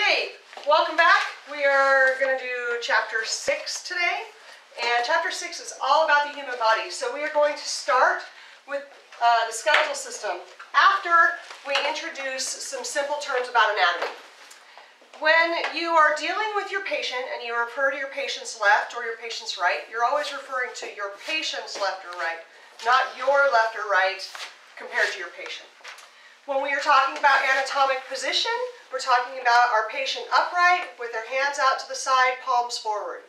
Okay, welcome back. We are going to do chapter 6 today, and chapter 6 is all about the human body. So we are going to start with the skeletal system after we introduce some simple terms about anatomy. When you are dealing with your patient and you refer to your patient's left or your patient's right, you're always referring to your patient's left or right, not your left or right compared to your patient. When we are talking about anatomic position, we're talking about our patient upright with their hands out to the side, palms forward.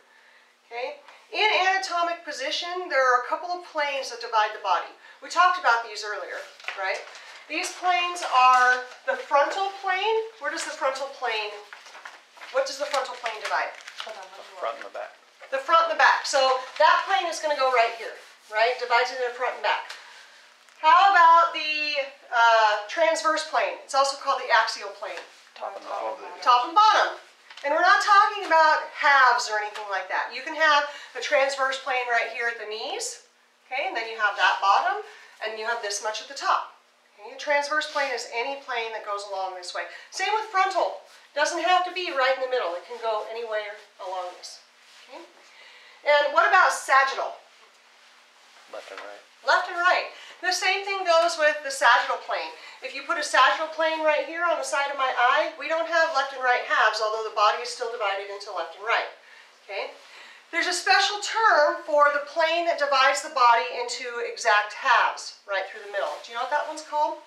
Okay? In anatomic position, there are a couple of planes that divide the body. We talked about these earlier, right? These planes are the frontal plane. Where does the frontal plane, what does the frontal plane divide? The front and the back. The front and the back. So that plane is going to go right here, right? Divides it into front and back. How about the transverse plane? It's also called the axial plane. Top and bottom. Top and bottom. And we're not talking about halves or anything like that. You can have a transverse plane right here at the knees, okay, and then you have that bottom, and you have this much at the top. Okay? A transverse plane is any plane that goes along this way. Same with frontal. Doesn't have to be right in the middle. It can go anywhere along this. Okay? And what about sagittal? Left and right. Left and right. The same thing goes with the sagittal plane. If you put a sagittal plane right here on the side of my eye, we don't have left and right halves, although the body is still divided into left and right. Okay? There's a special term for the plane that divides the body into exact halves, right through the middle. Do you know what that one's called?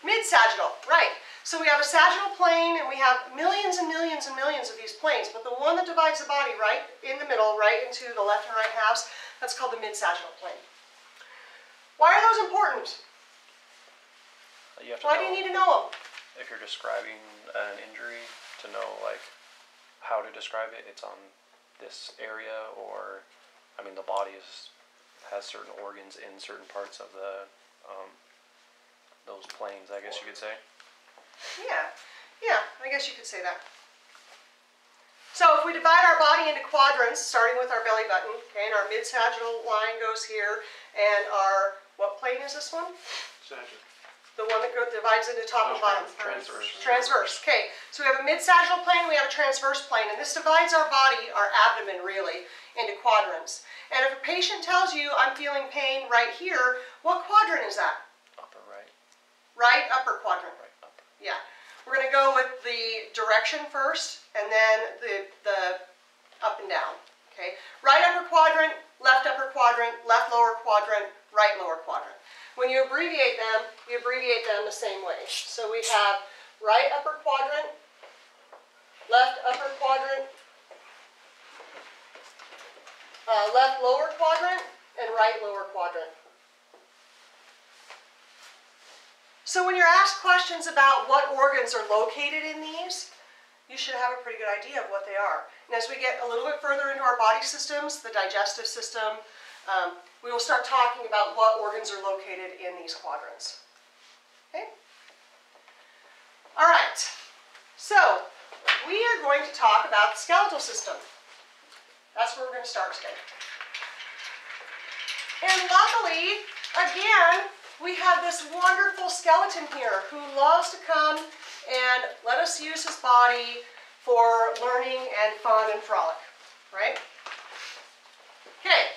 Mid-sagittal, right. So we have a sagittal plane, and we have millions and millions and millions of these planes, but the one that divides the body right in the middle, right into the left and right halves, that's called the mid-sagittal plane. Why are those important? Why do you need to know them? If you're describing an injury, to know like how to describe it, it's on this area, or I mean the body has certain organs in certain parts of the those planes, I guess you could say. Yeah, I guess you could say that. So if we divide our body into quadrants, starting with our belly button, okay, and our mid-sagittal line goes here, and our, what plane is this one? Sagittal. The one that divides into top and bottom. Transverse. Transverse, okay. So we have a mid-sagittal plane, we have a transverse plane, and this divides our body, our abdomen really, into quadrants. And if a patient tells you, I'm feeling pain right here, what quadrant is that? Upper right. Right upper quadrant. Right upper. Yeah. We're going to go with the direction first, and then the up and down. Okay. Right upper quadrant, left upper quadrant, left lower quadrant, right lower quadrant. When you abbreviate them the same way. So we have right upper quadrant, left upper quadrant, left lower quadrant, and right lower quadrant. So when you're asked questions about what organs are located in these, you should have a pretty good idea of what they are. And as we get a little bit further into our body systems, the digestive system, we will start talking about what organs are located in these quadrants. Okay? All right. So we are going to talk about the skeletal system. That's where we're going to start today. And luckily, again, we have this wonderful skeleton here who loves to come and let us use his body for learning and fun and frolic, right? Okay,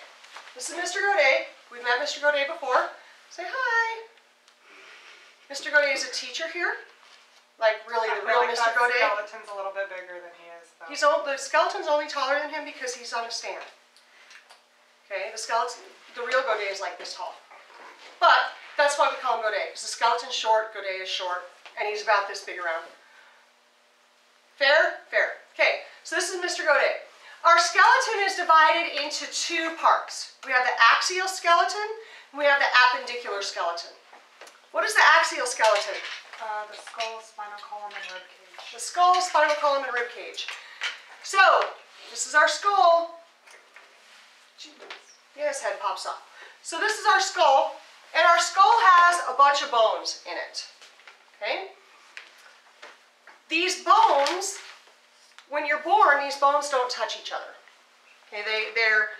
this is Mr. Godet. We've met Mr. Godet before. Say hi. Mr. Godet is a teacher here, like really the real Mr. Godet. The skeleton's a little bit bigger than he is, though. The skeleton's only taller than him because he's on a stand. Okay, the real Godet is like this tall. But that's why we call him Godet, because the skeleton's short, Godet is short, and he's about this big around. Fair? Fair. Okay, so this is Mr. Godet. Our skeleton is divided into two parts. We have the axial skeleton, and we have the appendicular skeleton. What is the axial skeleton? The skull, spinal column, and rib cage. The skull, spinal column, and rib cage. So, this is our skull. Yeah, his head pops off. So this is our skull. And our skull has a bunch of bones in it, okay? These bones, when you're born, these bones don't touch each other. Okay, they're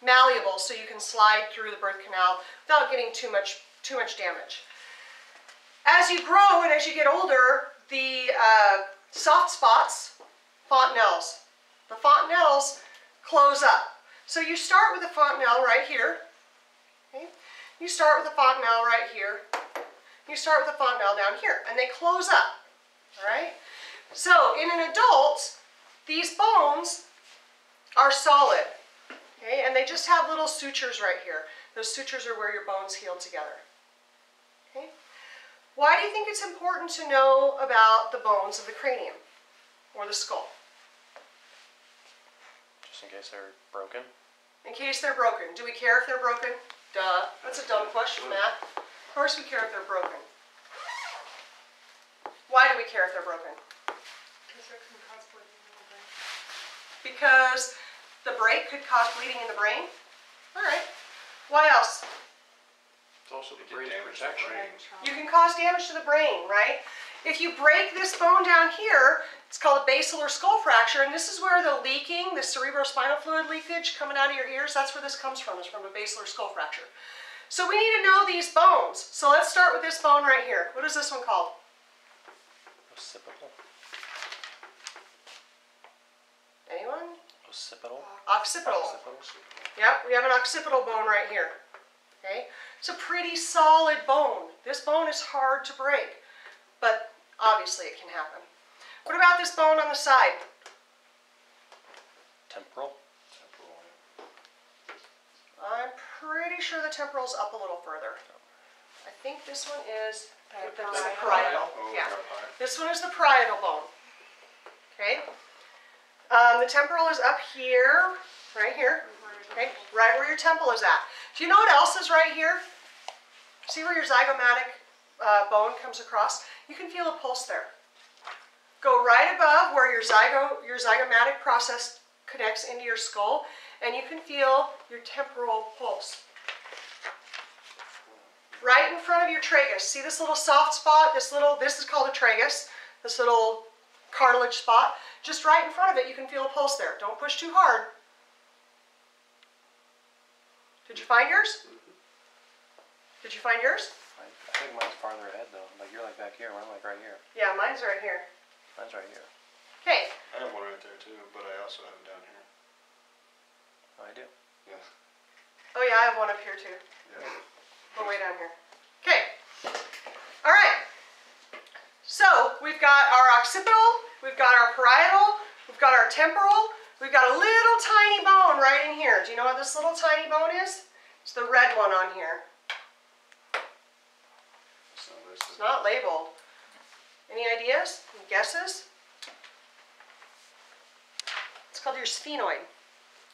malleable, so you can slide through the birth canal without getting too much damage. As you grow and as you get older, the soft spots, fontanelles, the fontanelles close up. So you start with a fontanelle right here. Okay? You start with a fontanelle right here. You start with a fontanelle down here, and they close up. All right? So in an adult, these bones are solid. Okay? And they just have little sutures right here. Those sutures are where your bones heal together. Okay? Why do you think it's important to know about the bones of the cranium or the skull? Just in case they're broken. In case they're broken. Do we care if they're broken? Duh. That's a dumb question, Matt. Of course we care if they're broken. Why do we care if they're broken? Because it can cause bleeding in the brain. Because the break could cause bleeding in the brain? All right. Why else? It's also the brain's protection. You can cause damage to the brain, right? If you break this bone down here, it's called a basilar skull fracture, and this is where the leaking, the cerebrospinal fluid leakage coming out of your ears, that's where this comes from. It's from a basilar skull fracture. So we need to know these bones. So let's start with this bone right here. What is this one called? Occipital. Anyone? Occipital. Occipital. Occipital. Yep, we have an occipital bone right here. Okay? It's a pretty solid bone. This bone is hard to break, but obviously it can happen. What about this bone on the side? Temporal. I'm pretty sure the temporal's up a little further. I think this one is the parietal. Yeah. This one is the parietal bone. Okay? The temporal is up here, right here. Okay? Right where your temple is at. Do you know what else is right here? See where your zygomatic bone comes across? You can feel a pulse there. Go right above where your zygomatic process connects into your skull, and you can feel your temporal pulse. Right in front of your tragus. See this little soft spot? This is called a tragus. This little cartilage spot. Just right in front of it, you can feel a pulse there. Don't push too hard. Did you find yours? Did you find yours? I think mine's farther ahead though. Like you're like back here, I'm like right here. Yeah, mine's right here. Mine's right here. Okay. I have one right there too, but I also have it down here. Oh, I do. Yeah. Oh yeah, I have one up here too. Yeah. But way down here. Okay. All right. So we've got our occipital, we've got our parietal, we've got our temporal, we've got a little tiny bone right in here. Do you know what this little tiny bone is? It's the red one on here. It's not labeled. Any ideas? Any guesses? It's called your sphenoid.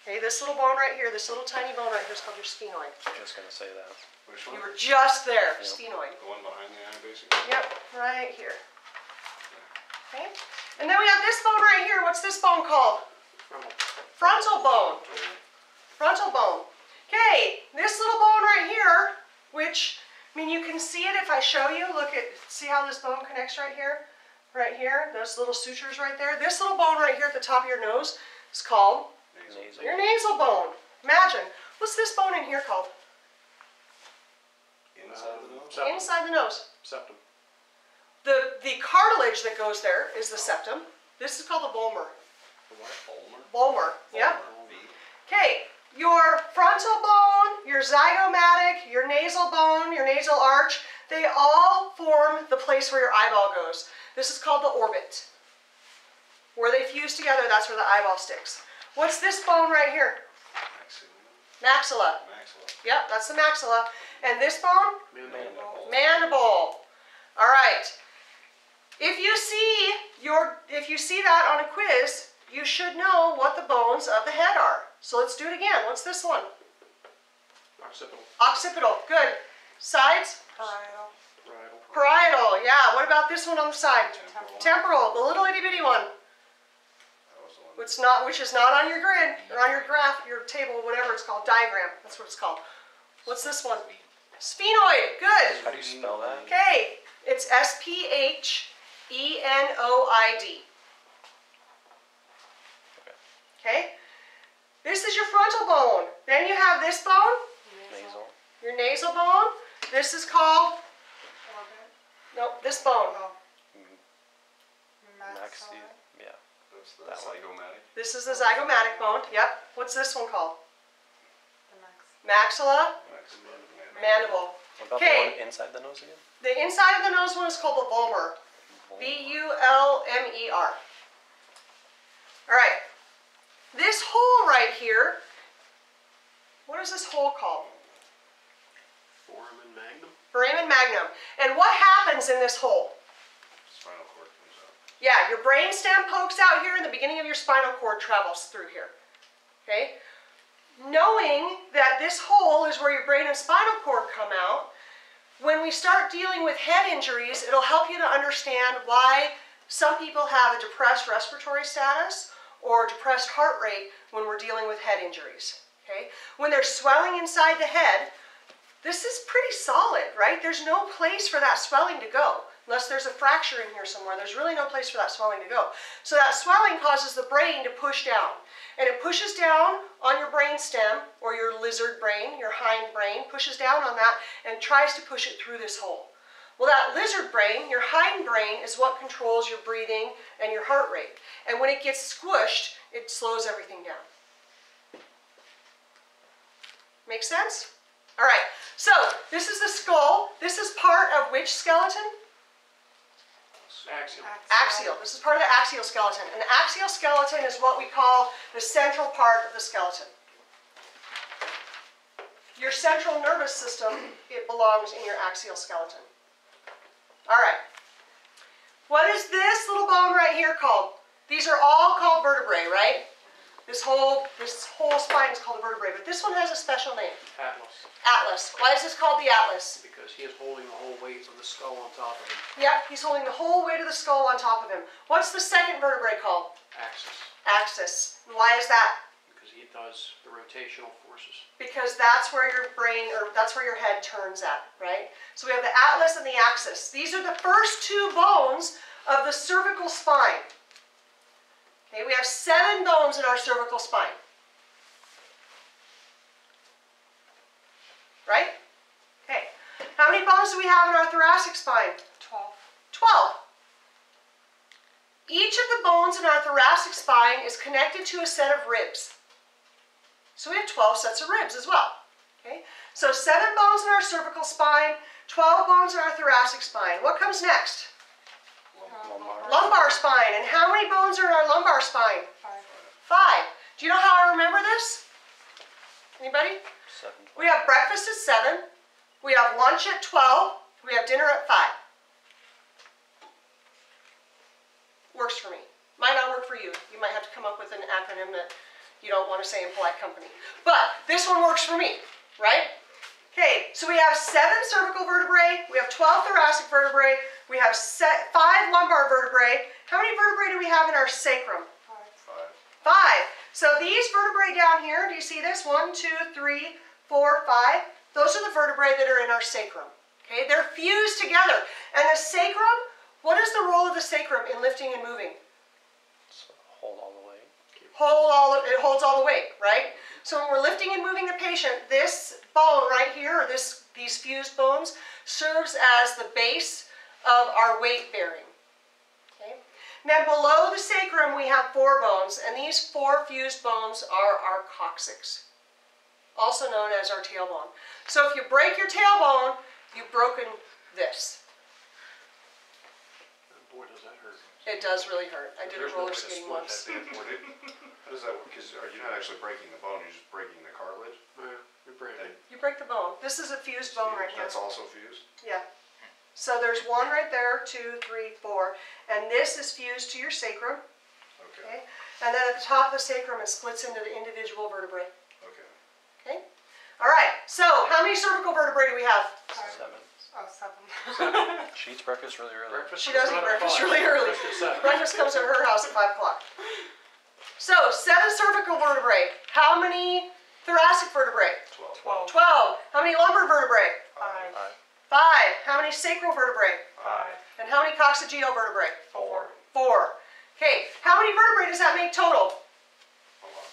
Okay, this little bone right here, this little tiny bone right here is called your sphenoid. I was just gonna say that. Which You one? were just there, Yep. sphenoid. The one behind the eye, basically? Yep, right here. Okay, and then we have this bone right here. What's this bone called? Frontal bone. Frontal bone. Okay, this little bone right here, which, I mean, you can see it if I show you. Look at, see how this bone connects right here? Right here, those little sutures right there. This little bone right here at the top of your nose is called Nasal. your nasal bone. Imagine. What's this bone in here called? Inside the nose? Septum. Inside the nose. Septum. The cartilage that goes there is the septum. This is called the vomer. The what? Ulmer? Vomer. Yep. Ulmer. V. Okay, your frontal bone, your zygomatic, your nasal bone, your nasal arch, they all form the place where your eyeball goes. This is called the orbit. Where they fuse together, that's where the eyeball sticks. What's this bone right here? Maxilla. Maxilla. Yep, that's the maxilla. And this bone? Mandible. Mandible. All right. If you see that on a quiz, you should know what the bones of the head are. So let's do it again. What's this one? Occipital. Occipital. Good. Sides? Parietal. Parietal. Parietal. Yeah. What about this one on the side? Temporal. Temporal. The little itty bitty one. That was the one. Which is not on your grid or on your graph, your table, whatever it's called, diagram. That's what it's called. What's this one? Sphenoid. Good. How do you spell that? Okay. It's S-P-H-E-N-O-I-D. Okay. This is your frontal bone. Then you have this bone, Nasal. your nasal bone. This is called, Orbit. Nope, this bone. Oh, Maxi, yeah. That's the That one. zygomatic. This is the zygomatic bone. Yep. What's this one called? the max. Maxilla, mandible. What about Okay. the one inside the nose again? The inside of the nose one is called the vomer. Vulmer. All right. This hole right here, what is this hole called? Foramen magnum. Foramen magnum. And what happens in this hole? Spinal cord comes out. Yeah, your brain stem pokes out here and the beginning of your spinal cord travels through here. Okay? Knowing that this hole is where your brain and spinal cord come out, when we start dealing with head injuries, it'll help you to understand why some people have a depressed respiratory status or depressed heart rate when we're dealing with head injuries. Okay? When there's swelling inside the head, this is pretty solid, right? There's no place for that swelling to go. Unless there's a fracture in here somewhere, there's really no place for that swelling to go. So that swelling causes the brain to push down. And it pushes down on your brain stem, or your lizard brain, your hind brain, pushes down on that and tries to push it through this hole. Well, that lizard brain, your hind brain, is what controls your breathing and your heart rate. And when it gets squished, it slows everything down. Make sense? All right, so this is the skull. This is part of which skeleton? Axial. Axial. This is part of the axial skeleton. And the axial skeleton is what we call the central part of the skeleton. Your central nervous system, it belongs in your axial skeleton. All right. What is this little bone right here called? These are all called vertebrae, right? This whole spine is called a vertebrae, but this one has a special name. Atlas. Atlas. Why is this called the atlas? Because he is holding the whole weight of the skull on top of him. Yep, he's holding the whole weight of the skull on top of him. What's the second vertebrae called? Axis. Axis. And why is that? Because he does the rotational forces. Because that's where your brain, or that's where your head turns at, right? So we have the atlas and the axis. These are the first two bones of the cervical spine. Okay, we have 7 bones in our cervical spine. Right? Okay. How many bones do we have in our thoracic spine? 12. 12. Each of the bones in our thoracic spine is connected to a set of ribs. So we have 12 sets of ribs as well. Okay? So 7 bones in our cervical spine, 12 bones in our thoracic spine. What comes next? Lumbar spine. And how many bones are in our lumbar spine? 5. 5. Do you know how I remember this? Anybody? 7. We have breakfast at 7. We have lunch at 12. We have dinner at 5. Works for me. Might not work for you. You might have to come up with an acronym that you don't want to say in polite company. But this one works for me, right? Okay, so we have 7 cervical vertebrae. We have 12 thoracic vertebrae. We have 5 lumbar vertebrae. How many vertebrae do we have in our sacrum? 5. 5. So these vertebrae down here, do you see this? 1, 2, 3, 4, 5. Those are the vertebrae that are in our sacrum. Okay, they're fused together. And the sacrum, what is the role of the sacrum in lifting and moving? So hold all the way. It holds all the weight, right? So when we're lifting and moving the patient, this bone right here, or these fused bones, serves as the base of our weight bearing. Okay? Now below the sacrum we have 4 bones, and these 4 fused bones are our coccyx, also known as our tailbone. So if you break your tailbone, you've broken this. Boy, does that hurt. It does really hurt. I did a There's no roller way to skating split once. that big. How does that work? Because you're not actually breaking the bone, you're just breaking the cartilage? Yeah, you're breaking. You break the bone. This is a fused bone right here. That's also fused? Yeah. So there's 1 right there, 2, 3, 4, and this is fused to your sacrum. Okay. Okay. And then at the top of the sacrum, it splits into the individual vertebrae. Okay. Okay. All right. So how many cervical vertebrae do we have? 7. Oh, 7. She eats breakfast really early. Breakfast She does comes eat out at breakfast 5. really early. Breakfast at 7. Breakfast comes at her house at 5 o'clock. So 7 cervical vertebrae. How many thoracic vertebrae? 12. 12. How many lumbar vertebrae? 5. 5. How many sacral vertebrae? 5. And how many coccygeal vertebrae? 4. 4. Okay. How many vertebrae does that make total? Hold on.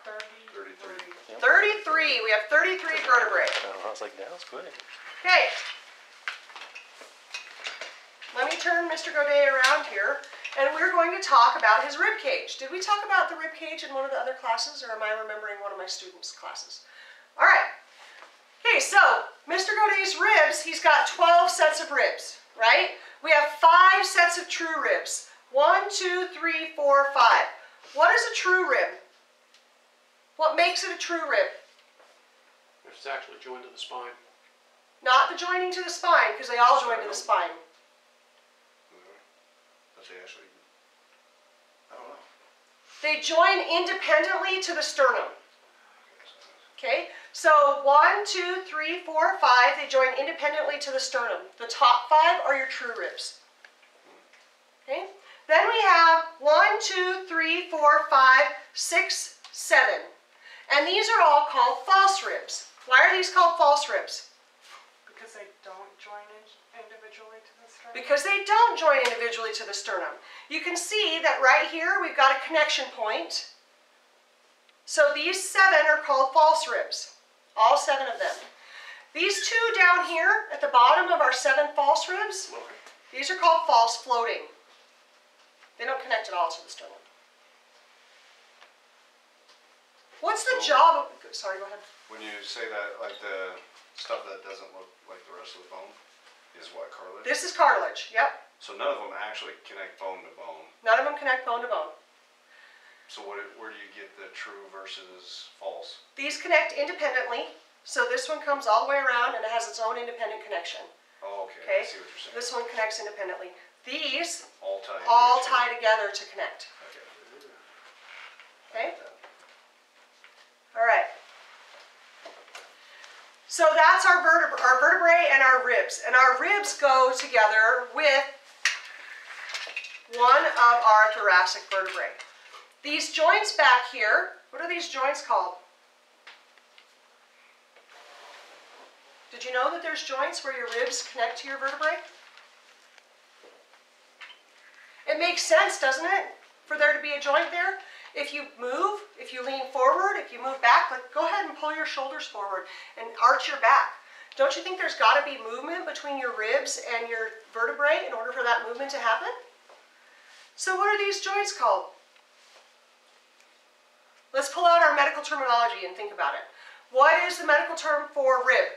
33. 33. 33. We have 33 vertebrae. I was like, that was quick. Okay. turn Mr. Godet around here, and we're going to talk about his rib cage. Did we talk about the rib cage in one of the other classes, or am I remembering one of my students' classes? All right. Okay, so Mr. Godet's ribs, he's got 12 sets of ribs, right? We have 5 sets of true ribs. 1, 2, 3, 4, 5. What is a true rib? What makes it a true rib? If it's actually joined to the spine. Not the joining to the spine, because they all join to the spine. Let's say actually, I don't know. They join independently to the sternum. Okay, so 1, 2, 3, 4, 5, they join independently to the sternum. The top 5 are your true ribs. Okay, then we have 1, 2, 3, 4, 5, 6, 7. And these are all called false ribs. Why are these called false ribs? Because they don't join individually to the sternum. Because they don't join individually to the sternum. You can see that right here we've got a connection point. So these 7 are called false ribs. All 7 of them. These 2 down here at the bottom of our 7 false ribs, these are called false floating. They don't connect at all to the sternum. What's the job of, sorry, go ahead. When you say that, like the stuff that doesn't look like the rest of the bone is what, cartilage? This is cartilage, yep. So none of them actually connect bone to bone. None of them connect bone to bone. So where do you get the true versus false? These connect independently. So this one comes all the way around and it has its own independent connection. Oh, okay. Okay. I see what you're saying. This one connects independently. These all tie. all tie together to connect. Okay. Okay? All right. So that's our vertebrae and our ribs. And our ribs go together with one of our thoracic vertebrae. These joints back here, what are these joints called? Did you know that there's joints where your ribs connect to your vertebrae? It makes sense, doesn't it, for there to be a joint there? If you move, if you lean forward, if you move back, like, go ahead and pull your shoulders forward and arch your back. Don't you think there's got to be movement between your ribs and your vertebrae in order for that movement to happen? So what are these joints called? Let's pull out our medical terminology and think about it. What is the medical term for rib?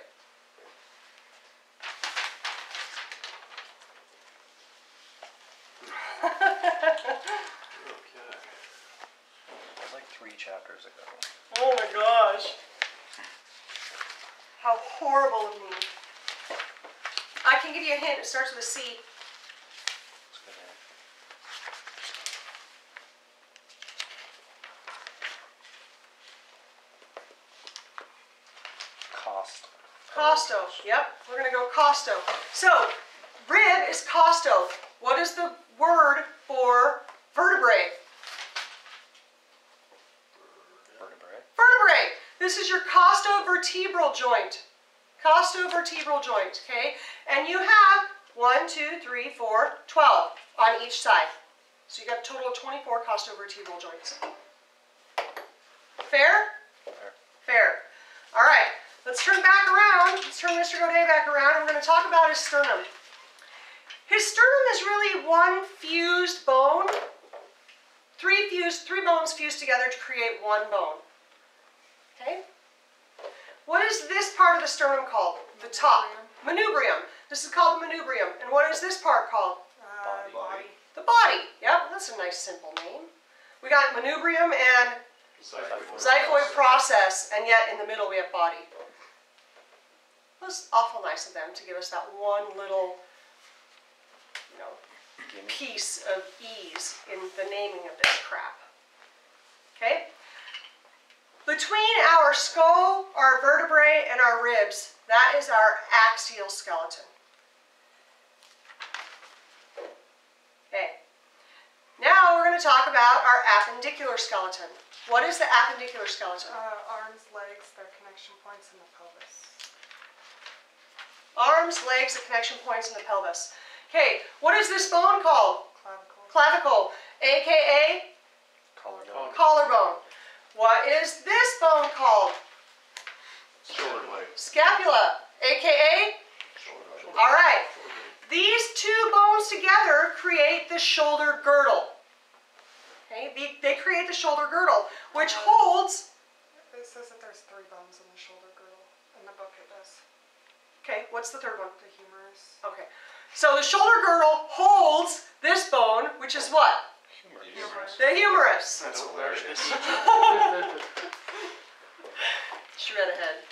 Okay. That was like 3 chapters ago. Oh my gosh. How horrible of me. I can give you a hint. It starts with a C. That's good, man. Costo. Yep, we're going to go costo. So, rib is costo. What is the word for vertebrae? Vertebrae. Vertebrae. This is your costovertebral joint. Costovertebral joint, okay? And you have 1, 2, 3, 4, 12 on each side. So you got a total of 24 costovertebral joints. Fair? Fair. Fair. All right, let's turn back around. Let's turn Mr. Godet back around, and we're going to talk about his sternum. His sternum is really one fused bone. Three bones fused together to create one bone. Okay? What is this part of the sternum called? The top. Manubrium. This is called the manubrium. And what is this part called? Body. The body. Yep, that's a nice simple name. We got manubrium and xiphoid process, and yet in the middle we have body. It was awful nice of them to give us that one little, piece of ease in the naming of this crap. Okay? Between our skull, our vertebrae, and our ribs, that is our axial skeleton. Okay. Now we're going to talk about our appendicular skeleton. What is the appendicular skeleton? Arms, legs, their connection points in the pelvis. Arms, legs, the connection points in the pelvis. Okay, what is this bone called? Clavicle. Clavicle, aka Collarbone. collarbone. What is this bone called? Shoulder blade. Scapula, aka? All right. These 2 bones bones together create the shoulder girdle. Okay, they create the shoulder girdle, which holds. It says that there's 3 bones in the shoulder girdle. In the book it does. Okay, what's the third one? The humerus. Okay, so the shoulder girdle holds this bone, which is what? Humerus. The humerus. That's hilarious. She read ahead.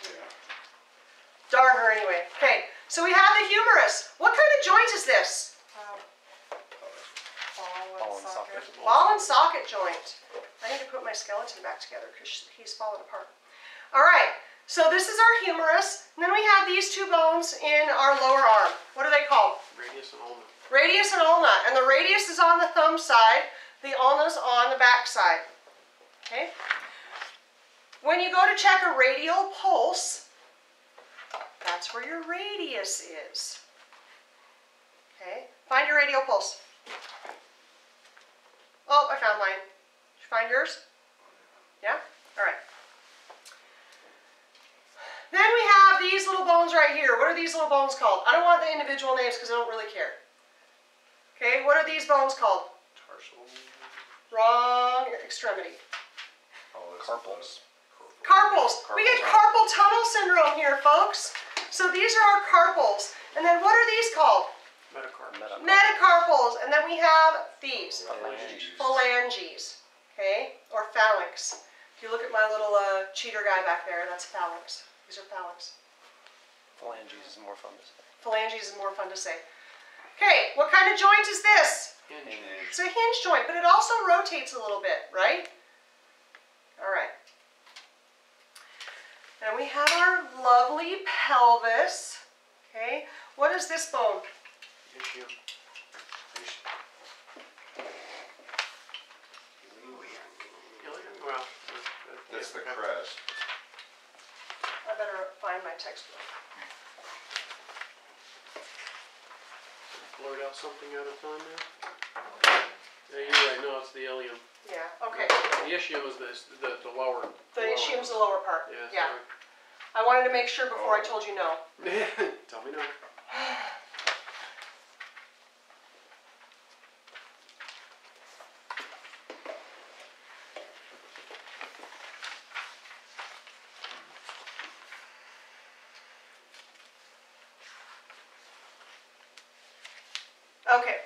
Darn her anyway. Okay, so we have the humerus. What kind of joint is this? Ball and socket. Ball and socket joint. I need to put my skeleton back together because he's falling apart. All right, so this is our humerus. And then we have these 2 bones in our lower arm. What are they called? Radius and ulna. Radius and ulna. And the radius is on the thumb side. The ulna's on the back side. Okay? When you go to check a radial pulse, that's where your radius is. Okay? Find your radial pulse. Oh, I found mine. Did you find yours? Yeah? All right. Then we have these little bones right here. What are these little bones called? I don't want the individual names because I don't really care. Okay, what are these bones called? Tarsal. Wrong extremity. Carpals. Carpals. We get carpal tunnel syndrome here, folks. So these are our carpals. And then what are these called? Metacarpals. Metacarpals. And then we have these. Phalanges. Phalanges. Okay? Or phalanx. If you look at my little cheater guy back there, that's phalanx. These are phalanx. Phalanges is more fun to say. Phalanges is more fun to say. Okay, what kind of joint is this? Hinge. It's a hinge joint, but it also rotates a little bit, right? All right. Then we have our lovely pelvis. Okay, what is this bone? Ischium. Ilium? Well, That's the crest. I better find my textbook. Blurred out something out of time there. Yeah, you're right. No, it's the ilium. Yeah, okay. The ischium is the lower. The ischium's the lower part. Yeah. Yeah. I wanted to make sure before I told you no. Sorry. Tell me no. Okay,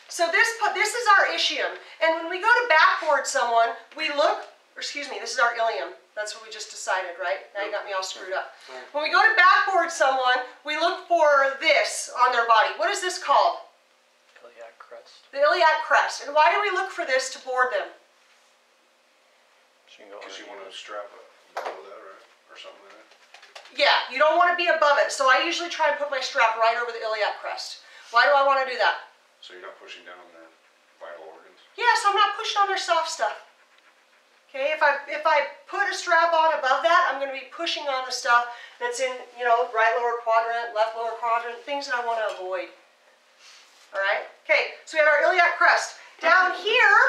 so this is our ischium, and when we go to backboard someone, we look, or excuse me, this is our ilium. That's what we just decided, right? Now you got me all screwed up. Right. When we go to backboard someone, we look for this on their body. What is this called? Iliac crest. The iliac crest. And why do we look for this to board them? So you can go Because you underneath want to strap it below that, right? Or something like that. Yeah, you don't want to be above it, so I usually try and put my strap right over the iliac crest. Why do I want to do that? So you're not pushing down on their vital organs. Yes, I'm not pushing on their soft stuff. Okay, if I put a strap on above that, I'm going to be pushing on the stuff that's in, you know, right lower quadrant, left lower quadrant, things that I want to avoid. All right? Okay, so we have our iliac crest. Down here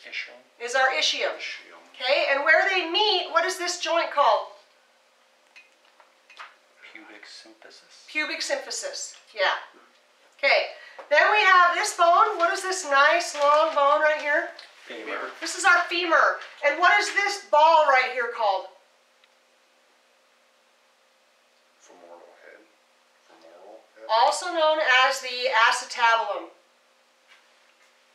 ischium. is our ischium. Ischium. Okay, and where they meet, what is this joint called? Pubic symphysis. Pubic symphysis. Yeah. Okay, then we have this bone. What is this nice long bone right here? Femur. This is our femur. And what is this ball right here called? Femoral head. Femoral head. Also known as the acetabulum.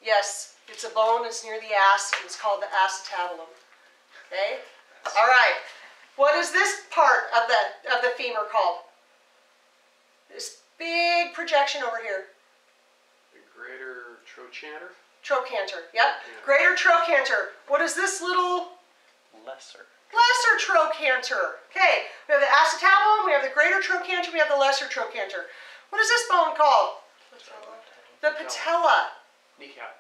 Yes, it's a bone that's near the ass. It's called the acetabulum. Okay? All right. What is this part of the femur called? This big projection over here. The greater trochanter. Trochanter. Yep. Yeah. Greater trochanter. What is this little Lesser. lesser trochanter? Okay. We have the acetabulum, we have the greater trochanter, we have the lesser trochanter. What is this bone called? The patella. Kneecap.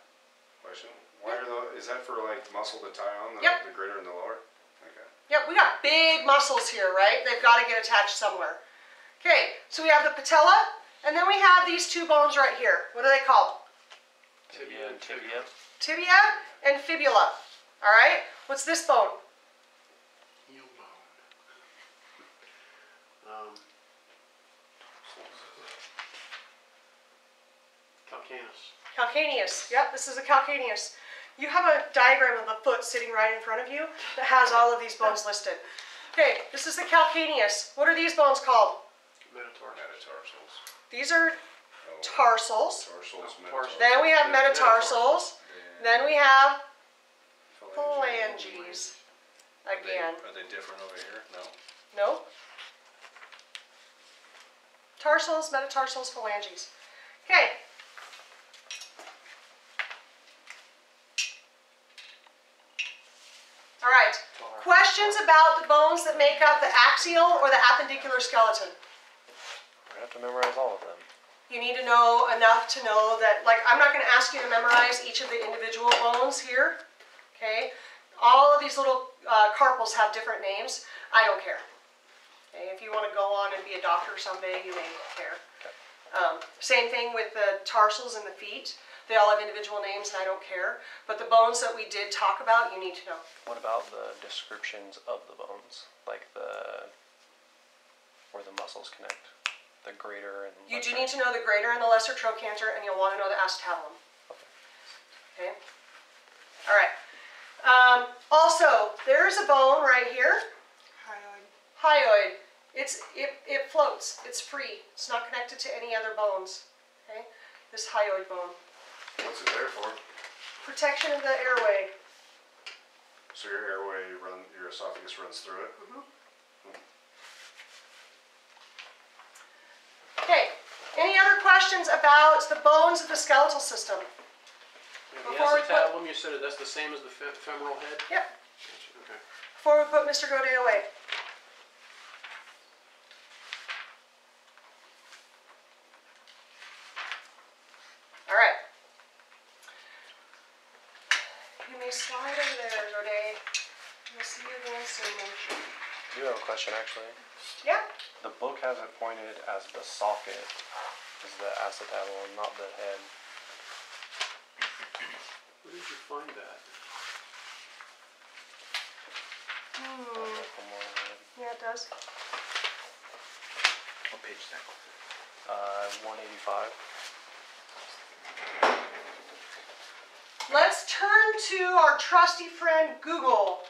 Question. Why are those, is that for like muscle to tie on, Yep. the greater and the lower? Okay. Yep, we got big muscles here, right? They've got to get attached somewhere. Okay, so we have the patella, and then we have these 2 bones right here. What are they called? Tibia and Tibia. Tibia and fibula. All right, what's this bone? Heel bone. Calcaneus. Yep, this is a calcaneus. You have a diagram of the foot sitting right in front of you that has all of these bones listed. Okay, this is the calcaneus. What are these bones called? Metatarsals. These are Oh, tarsals. tarsals, Tarsals. metatarsals. Then we have metatarsals. Then we have Phalanges. phalanges. Are Again. they different over here? No. No? Tarsals, metatarsals, phalanges. Okay. All right. Questions about the bones that make up the axial or the appendicular skeleton? We have to memorize all of them. You need to know enough to know that, like, I'm not going to ask you to memorize each of the individual bones here. Okay? All of these little carpals have different names. I don't care. Okay? If you want to go on and be a doctor someday, you may care. Okay. Same thing with the tarsals and the feet. They all have individual names, and I don't care. But the bones that we did talk about, you need to know. What about the descriptions of the bones? Like where the muscles connect? The greater and You do lesser? need to know the greater and the lesser trochanter, and you'll want to know the acetabulum. Okay? All right. Also, there's a bone right here. Hyoid. Hyoid. It floats. It's free. It's not connected to any other bones. Okay? This hyoid bone. What's it there for? Protection of the airway. So your airway your esophagus runs through it? Okay. Any other questions about the bones of the skeletal system? The Before we put- acetabulum, you said that's the same as the femoral head? Yep. Okay. Before we put Mr. Godet away. All right. You may slide over there, Godet. We'll see you again soon. I do have a question actually. Yeah? The book has it pointed as the socket is the acetabulum, not the head. Where did you find that? Yeah, it does. What page is that? 185. Let's turn to our trusty friend Google.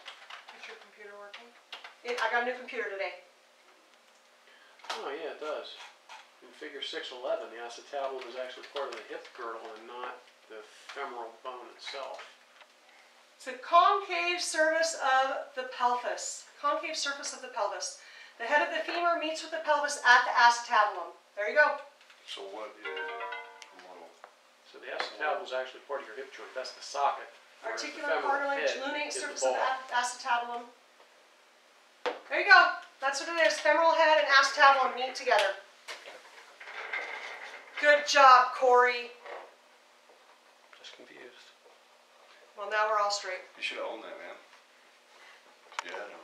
Is your computer working? I got a new computer today. Oh yeah, it does. In figure 611, the acetabulum is actually part of the hip girdle and not the femoral bone itself. It's the concave surface of the pelvis. Concave surface of the pelvis. The head of the femur meets with the pelvis at the acetabulum. There you go. So what is a little... So the acetabulum is actually part of your hip joint. That's the socket. whereas the Articular femoral cartilage, head lunate is the surface of the ball. acetabulum. There you go. That's what it is. Femoral head and acetabulum meet together. Good job, Corey. Just confused. Well, now we're all straight. You should own that, man. Yeah, I know.